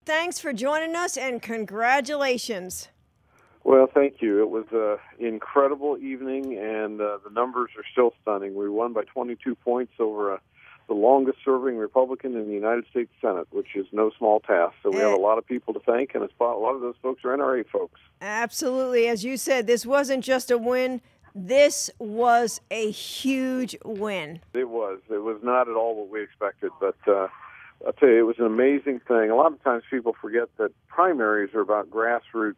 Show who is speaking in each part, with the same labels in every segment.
Speaker 1: Thanks for joining us, and congratulations.
Speaker 2: Well, thank you. It was an incredible evening, and the numbers are still stunning. We won by 22 points over the longest-serving Republican in the United States Senate, which is no small task. So we have a lot of people to thank, and a lot of those folks are NRA folks.
Speaker 1: Absolutely. As you said, this wasn't just a win. This was a huge win.
Speaker 2: It was. It was not at all what we expected, but I'll tell you, it was an amazing thing. A lot of times people forget that primaries are about grassroots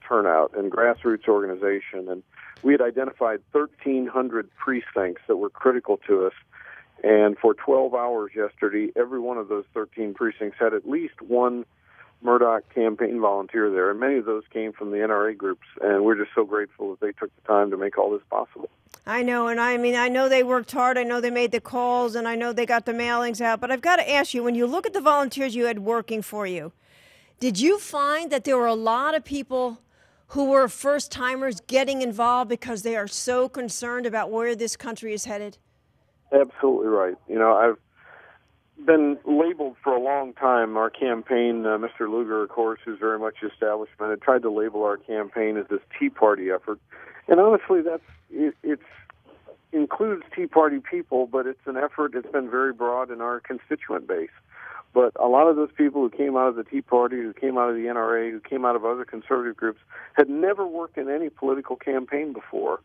Speaker 2: turnout and grassroots organization, and we had identified 1,300 precincts that were critical to us, and for 12 hours yesterday, every one of those 13 precincts had at least one Mourdock campaign volunteer there, and many of those came from the NRA groups, and we're just so grateful that they took the time to make all this possible.
Speaker 1: I know, and I know they worked hard. I know they made the calls, and I know they got the mailings out, but I've got to ask you, when you look at the volunteers you had working for you, did you find that there were a lot of people who were first-timers getting involved because they are so concerned about where this country is headed?
Speaker 2: Absolutely right. You know, I've been labeled for a long time. Our campaign, Mr. Lugar, of course, who's very much establishment, had tried to label our campaign as this Tea Party effort. And honestly, it includes Tea Party people, but it's an effort that's been very broad in our constituent base. But a lot of those people who came out of the Tea Party, who came out of the NRA, who came out of other conservative groups, had never worked in any political campaign before.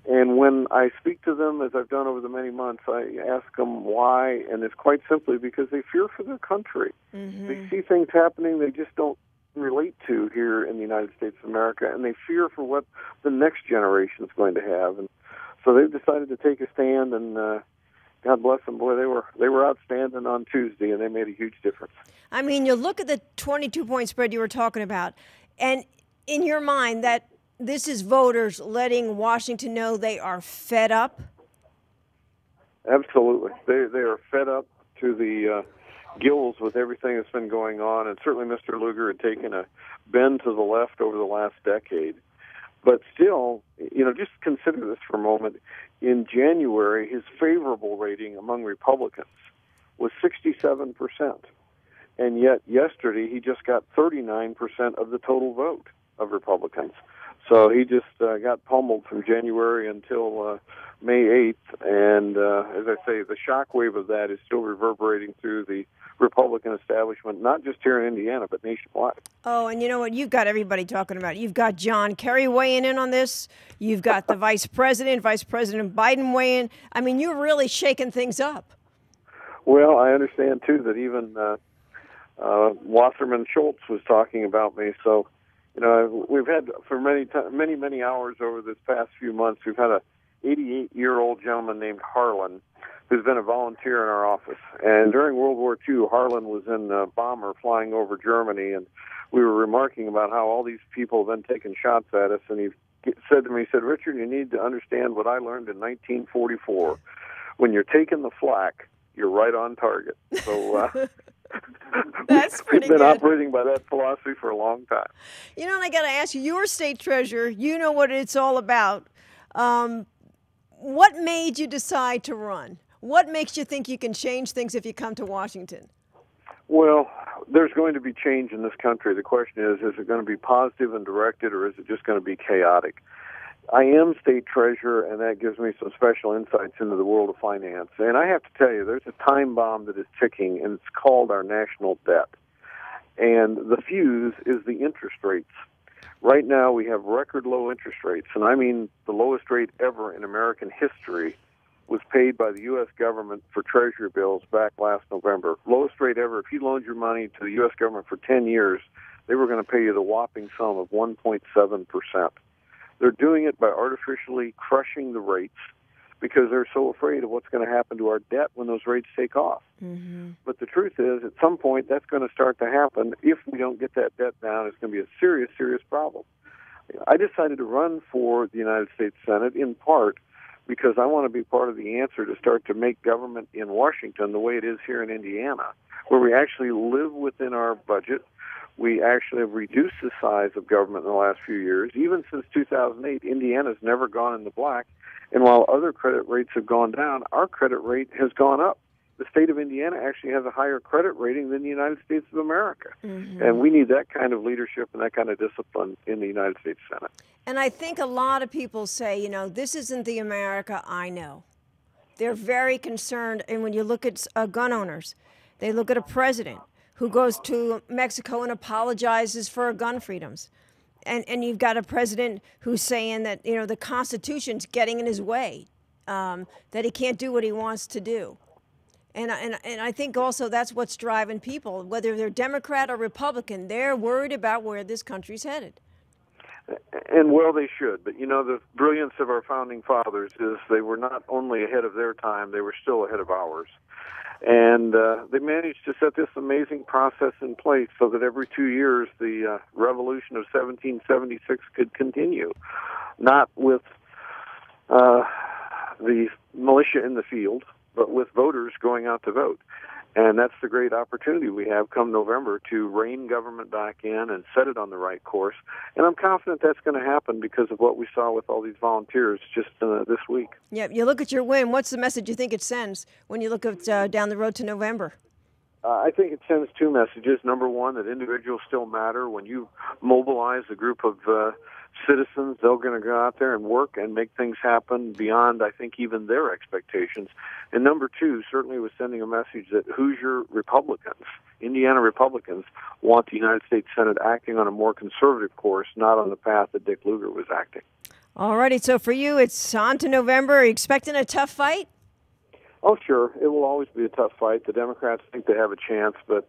Speaker 2: And when I speak to them, as I've done over the many months, I ask them why, and it's quite simply because they fear for their country. Mm-hmm. They see things happening they just don't relate to here in the United States of America, and they fear for what the next generation is going to have. And so they've decided to take a stand, and God bless them. Boy, they were outstanding on Tuesday, and they made a huge difference.
Speaker 1: I mean, you look at the 22-point spread you were talking about, and in your mind, that this is voters letting Washington know they are fed up?
Speaker 2: Absolutely. They are fed up to the gills with everything that's been going on, and certainly Mr. Lugar had taken a bend to the left over the last decade. But still, you know, just consider this for a moment. In January, his favorable rating among Republicans was 67%. And yet yesterday, he just got 39% of the total vote of Republicans. So he just got pummeled from January until May 8th. And as I say, the shockwave of that is still reverberating through the Republican establishment, not just here in Indiana, but nationwide.
Speaker 1: Oh, and you know what? You've got everybody talking about it. You've got John Kerry weighing in on this. You've got the Vice President Biden weighing in. I mean, you're really shaking things up.
Speaker 2: Well, I understand, too, that even Wasserman Schultz was talking about me. So, you know, we've had for many hours over this past few months, we've had a 88-year-old gentleman named Harlan who's been a volunteer in our office. And during World War II, Harlan was in a bomber flying over Germany, and we were remarking about how all these people have been taking shots at us. And he said to me, he said, "Richard, you need to understand what I learned in 1944. When you're taking the flak, you're right on target." So
Speaker 1: That's pretty
Speaker 2: we've been
Speaker 1: good.
Speaker 2: operating by that philosophy for a long time.
Speaker 1: You know, and I got to ask you, you're state treasurer. You know what it's all about. What made you decide to run? What makes you think you can change things if you come to Washington?
Speaker 2: Well, there's going to be change in this country. The question is it going to be positive and directed, or is it just going to be chaotic? I am state treasurer, and that gives me some special insights into the world of finance. And I have to tell you, there's a time bomb that is ticking, and it's called our national debt. And the fuse is the interest rates. Right now, we have record low interest rates, and I mean the lowest rate ever in American history was paid by the U.S. government for Treasury bills back last November. Lowest rate ever. If you loaned your money to the U.S. government for 10 years, they were going to pay you the whopping sum of 1.7%. They're doing it by artificially crushing the rates because they're so afraid of what's going to happen to our debt when those rates take off. Mm-hmm. But the truth is, at some point, that's going to start to happen. If we don't get that debt down, it's going to be a serious, serious problem. I decided to run for the United States Senate in part because I want to be part of the answer to start to make government in Washington the way it is here in Indiana, where we actually live within our budget. We actually have reduced the size of government in the last few years. Even since 2008, Indiana's never gone in the black. And while other credit rates have gone down, our credit rate has gone up. the state of Indiana actually has a higher credit rating than the United States of America. And we need that kind of leadership and that kind of discipline in the United States Senate.
Speaker 1: And I think a lot of people say, you know, this isn't the America I know. They're very concerned. And when you look at gun owners, they look at a president who goes to Mexico and apologizes for gun freedoms. And you've got a president who's saying that, you know, the Constitution's getting in his way, that he can't do what he wants to do. And I think also that's what's driving people, whether they're Democrat or Republican, they're worried about where this country's headed.
Speaker 2: And well, they should. But, you know, the brilliance of our founding fathers is they were not only ahead of their time, they were still ahead of ours. And they managed to set this amazing process in place so that every 2 years the revolution of 1776 could continue, not with the militia in the field, but with voters going out to vote. And that's the great opportunity we have come November to rein government back in and set it on the right course. And I'm confident that's going to happen because of what we saw with all these volunteers just this week.
Speaker 1: Yeah, you look at your win. What's the message you think it sends when you look at down the road to November?
Speaker 2: I think it sends two messages. Number one, that individuals still matter. When you mobilize a group of citizens, they're going to go out there and work and make things happen beyond, I think, even their expectations. And number two, certainly was sending a message that Hoosier Republicans, Indiana Republicans, want the United States Senate acting on a more conservative course, not on the path that Dick Lugar was acting.
Speaker 1: All righty. So for you, it's on to November. Are you expecting a tough fight?
Speaker 2: Oh, sure. It will always be a tough fight. The Democrats think they have a chance, but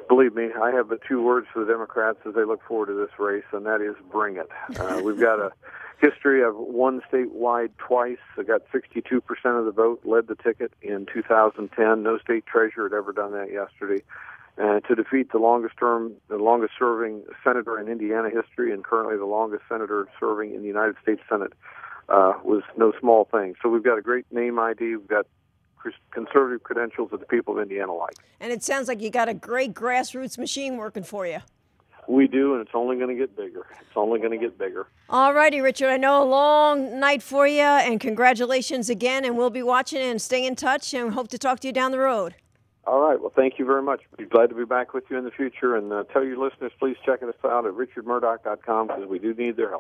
Speaker 2: believe me, I have but two words for the Democrats as they look forward to this race, and that is bring it. We've got a history of won statewide twice. I got 62% of the vote, led the ticket in 2010. No state treasurer had ever done that yesterday. To defeat the longest-serving senator in Indiana history and currently the longest senator serving in the United States Senate was no small thing. So we've got a great name ID. We've got conservative credentials that the people of Indiana like.
Speaker 1: And it sounds like you got a great grassroots machine working for you.
Speaker 2: We do, and it's only going to get bigger. It's only going to get bigger.
Speaker 1: All righty, Richard. I know a long night for you, and congratulations again. And we'll be watching and stay in touch, and hope to talk to you down the road.
Speaker 2: All right. Well, thank you very much. We'd be glad to be back with you in the future. And tell your listeners, please check us out at richardmourdock.com because we do need their help.